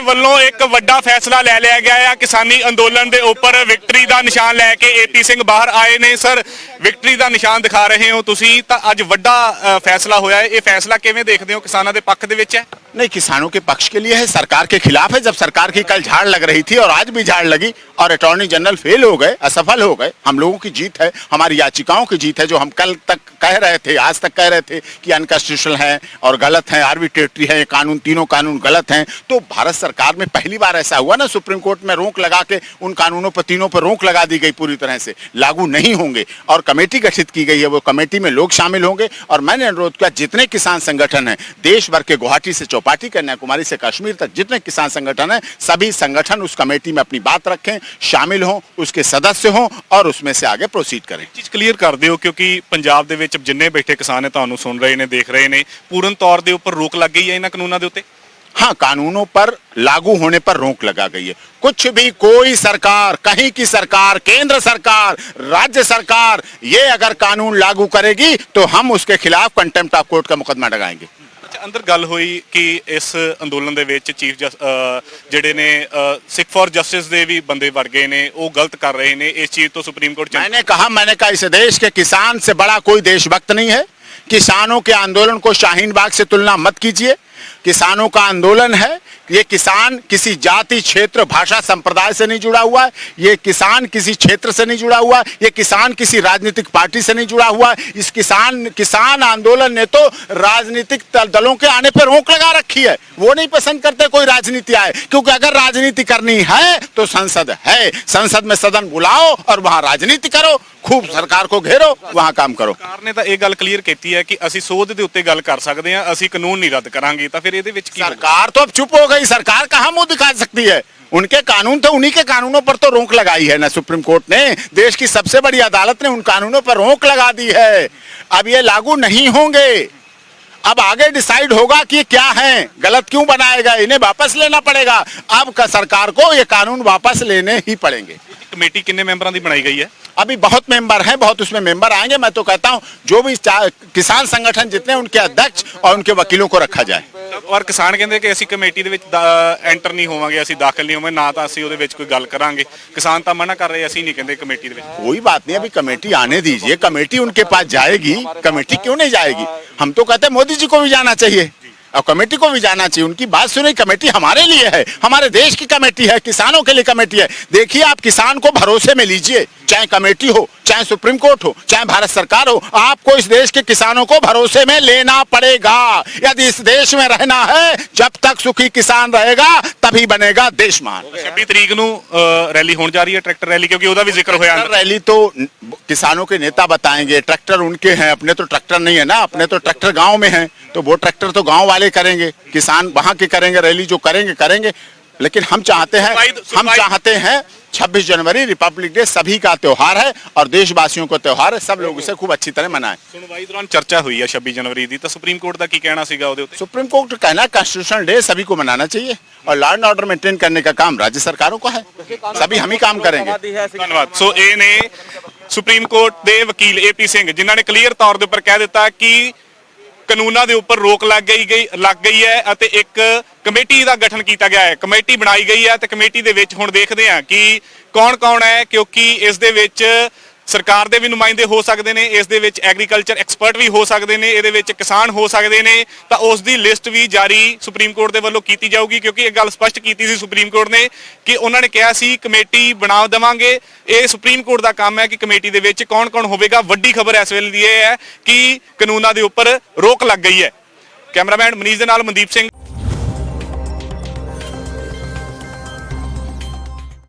ਵੱਲੋਂ ਇੱਕ ਵੱਡਾ ਫੈਸਲਾ ਲੈ ਲਿਆ ਗਿਆ ਹੈ। ਕਿਸਾਨੀ ਅੰਦੋਲਨ ਦੇ ਉੱਪਰ ਵਿਕਟਰੀ ਦਾ ਨਿਸ਼ਾਨ ਲੈ ਕੇ ਏਪੀ ਸਿੰਘ ਬਾਹਰ ਆਏ ਨੇ। ਸਰ, ਵਿਕਟਰੀ ਦਾ ਨਿਸ਼ਾਨ ਦਿਖਾ ਰਹੇ ਹੋ ਤੁਸੀਂ, ਤਾਂ ਅੱਜ ਵੱਡਾ फैसला होया है। ये फैसला किवें देखते हो? किसानों के पक्ष दे विच है? नहीं, किसानों के पक्ष के लिए है, सरकार के खिलाफ है। जब सरकार की कल झाड़ लग रही थी और आज भी झाड़ लगी और अटॉर्नी जनरल फेल हो गए, असफल हो गए। हम लोगों की जीत है, हमारी याचिकाओं की जीत है। जो हम कल तक कह रहे थे, आज तक कह रहे थे कि अनकॉन्स्टिट्यूशनल है और गलत है, आर्बिट्रेटरी है, कानून, तीनों कानून गलत हैं। तो भारत सरकार में पहली बार ऐसा हुआ ना, सुप्रीम कोर्ट में रोक लगा के उन कानूनों पर, तीनों पर रोक लगा दी गई, पूरी तरह से लागू नहीं होंगे। और कमेटी गठित की गई है, वो कमेटी में लोग शामिल होंगे। और मैंने अनुरोध किया, जितने किसान संगठन हैं देश भर के, गुवाहाटी से चौपाटी, कन्याकुमारी से कश्मीर तक, जितने किसान संगठन हैं, सभी संगठन उस कमेटी में अपनी बात रखें, शामिल हों, उसके सदस्य हों और उसमें से आगे प्रोसीड करें। चीज क्लीयर कर दिओ, क्योंकि पंजाब दे विच जिन्ने बैठे किसान है तुहानू सुन रहे ने, देख रहे ने, पूर्ण तौर दे उपर रोक लग गई है इन्हां कानूनां दे उत्ते? हाँ, कानूनों पर लागू होने पर रोक लगा गई है। कुछ भी, कोई सरकार, कहीं की सरकार, केंद्र सरकार, राज्य सरकार, ये अगर कानून लागू करेगी तो हम उसके खिलाफ कंटेम्प्ट ऑफ कोर्ट का मुकदमा लगाएंगे। अंदर गल हुई कि इस अंदोलन दे विच चीफ ਜਿਹੜੇ ਨੇ सिख फॉर जस्टिस दे भी बंदे वड़ गए ने, वो गलत कर रहे ने। इस चीज तो सुप्रीम कोर्ट मैंने कहा इस देश के किसान से बड़ा कोई देशभक्त नहीं है। किसानों के आंदोलन को शाहीन बाग से तुलना मत कीजिए। किसानों का आंदोलन है। ये किसान किसी जाति, क्षेत्र, भाषा, संप्रदाय से नहीं जुड़ा हुआ है। ये किसान किसी क्षेत्र से नहीं जुड़ा हुआ है। ये किसान किसी राजनीतिक पार्टी से नहीं जुड़ा हुआ है। इस किसान आंदोलन ने तो राजनीतिक दलों के आने पर रोक लगा रखी है। वो नहीं पसंद करते कोई राजनीति आए, क्योंकि अगर राजनीति करनी है तो संसद है, संसद में सदन बुलाओ और वहां राजनीति करो, खूब सरकार को घेरो, वहां काम करो। सरकार ने तो यह गल क्लीयर की है कि ਅਸੀਂ ਸੋਧ ਦੇ ਉੱਤੇ ਗੱਲ ਕਰ ਸਕਦੇ ਹਾਂ, ਅਸੀਂ ਕਾਨੂੰਨ ਨਹੀਂ ਰੱਦ ਕਰਾਂਗੇ। ਤਾਂ ਫਿਰ ਇਹਦੇ ਵਿੱਚ ਕੀ? सरकार तो अब चुप हो गई। सरकार कहां मुंह दिखा सकती है? उनके कानून थे, उन्हीं के कानूनों पर तो रोक लगाई है ना सुप्रीम कोर्ट ने। देश की सबसे बड़ी अदालत ने उन कानूनों पर रोक लगा दी है। अब ये लागू नहीं होंगे। अब आगे डिसाइड होगा कि ये क्या है, गलत क्यों बनाए गए, इन्हें वापस लेना पड़ेगा। अब का सरकार को ये कानून वापस लेने ही पड़ेंगे। कमेटी कितने मेंबरों की बनाई गई है? अभी बहुत मेंबर हैं, बहुत उसमें मेंबर आएंगे। मैं तो कहता हूं जो भी किसान संगठन जितने, उनके अध्यक्ष और उनके वकीलों को रखा जाए। और किसान कहते कि ਅਸੀਂ ਕਮੇਟੀ ਦੇ ਵਿੱਚ ਐਂਟਰ ਨਹੀਂ ਹੋਵਾਂਗੇ, ਅਸੀਂ ਦਾਖਲ ਨਹੀਂ ਹੋਵਾਂਗੇ, ਨਾ ਤਾਂ ਅਸੀਂ ਉਹਦੇ ਵਿੱਚ ਕੋਈ ਗੱਲ ਕਰਾਂਗੇ। किसान ਤਾਂ ਮਨਾ ਕਰ ਰਹੇ, ਅਸੀਂ ਨਹੀਂ ਕਹਿੰਦੇ कमेटी ਦੇ ਵਿੱਚ। कोई बात नहीं, अभी कमेटी आने दीजिए, कमेटी उनके पास जाएगी। कमेटी क्यों नहीं जाएगी? हम तो कहते हैं मोदी जी को भी जाना चाहिए और कमेटी को भी जाना चाहिए। उनकी बात सुनी। कमेटी हमारे लिए है, हमारे देश की कमेटी है, किसानों के लिए कमेटी है। देखिए, आप किसान को भरोसे में लीजिए, चाहे कमेटी हो, चाहे सुप्रीम कोर्ट हो, चाहे भारत सरकार हो। आपको इस देश के किसानों को भरोसे में लेना पड़ेगा। यदि इस देश में रहना है, जब तक सुखी किसान रहेगा तभी बनेगा देश महान। 26 तरीक ਨੂੰ रैली होने जा रही है, ट्रैक्टर रैली, क्योंकि ਉਹਦਾ भी जिक्र होया। रैली तो किसानों के नेता बताएंगे, ट्रैक्टर उनके हैं, अपने तो ट्रैक्टर नहीं है ना। अपने तो ट्रैक्टर गांव में हैं, तो वो ट्रैक्टर तो गांव वाले करेंगे, किसान वहां के करेंगे। रैली जो करेंगे। लेकिन हम चाहते हैं 26 जनवरी रिपब्लिक डे सभी का त्योहार है और देशवासियों का त्योहार है। सब लोग इसे खूब अच्छी तरह मनाएं। सुनवाई दौरान चर्चा हुई है 26 जनवरी की, तो सुप्रीम कोर्ट का की कहना सीगा ਉਹਦੇ ਉੱਤੇ? सुप्रीम कोर्ट कहना कॉन्स्टिट्यूशनल डे सभी को मनाना चाहिए और लॉ एंड ऑर्डर मेंटेन करने का काम राज्य सरकारों का है। सभी हम ही काम करेंगे। धन्यवाद। सो ਇਹ ਨੇ ਸੁਪਰੀਮ ਕੋਰਟ ਦੇ ਵਕੀਲ ਏਪੀ ਸਿੰਘ, ਜਿਨ੍ਹਾਂ ਨੇ ਕਲੀਅਰ ਤੌਰ ਦੇ ਉੱਪਰ ਕਹਿ ਦਿੱਤਾ ਕਿ ਕਾਨੂੰਨਾਂ ਦੇ ਉੱਪਰ ਰੋਕ ਲੱਗ ਗਈ ਹੈ ਅਤੇ ਇੱਕ ਕਮੇਟੀ ਦਾ ਗਠਨ ਕੀਤਾ ਗਿਆ ਹੈ, ਕਮੇਟੀ ਬਣਾਈ ਗਈ ਹੈ। ਤੇ ਕਮੇਟੀ ਦੇ ਵਿੱਚ ਹੁਣ ਦੇਖਦੇ ਹਾਂ ਕਿ ਕੌਣ ਹੈ, ਕਿਉਂਕਿ ਇਸ ਦੇ ਵਿੱਚ ਸਰਕਾਰ ਦੇ ਵੀ ਨੁਮਾਇੰਦੇ ਹੋ ਸਕਦੇ ਨੇ, ਇਸ ਦੇ ਵਿੱਚ ਐਗਰੀਕਲਚਰ ਐਕਸਪਰਟ ਵੀ ਹੋ ਸਕਦੇ ਨੇ, ਇਹਦੇ ਵਿੱਚ ਕਿਸਾਨ ਹੋ ਸਕਦੇ ਨੇ। ਤਾਂ ਉਸ ਦੀ ਲਿਸਟ ਵੀ ਜਾਰੀ ਸੁਪਰੀਮ ਕੋਰਟ ਦੇ ਵੱਲੋਂ ਕੀਤੀ ਜਾਊਗੀ, ਕਿਉਂਕਿ ਇਹ ਗੱਲ ਸਪਸ਼ਟ ਕੀਤੀ ਸੀ ਸੁਪਰੀਮ ਕੋਰਟ ਨੇ ਕਿ ਉਹਨਾਂ ਨੇ ਕਿਹਾ ਸੀ ਕਮੇਟੀ ਬਣਾ ਦੇਵਾਂਗੇ। ਇਹ ਸੁਪਰੀਮ ਕੋਰਟ ਦਾ ਕੰਮ ਹੈ ਕਿ ਕਮੇਟੀ ਦੇ ਵਿੱਚ ਕੌਣ ਹੋਵੇਗਾ। ਵੱਡੀ ਖਬਰ ਇਸ ਵੇਲੇ ਦੀ ਇਹ ਹੈ ਕਿ ਕਾਨੂੰਨਾਂ ਦੇ ਉੱਪਰ ਰੋਕ ਲੱਗ ਗਈ ਹੈ। ਕੈਮਰਾਮੈਨ ਮਨੀਸ਼ ਦੇ ਨਾਲ ਮਨਦੀਪ ਸਿੰਘ।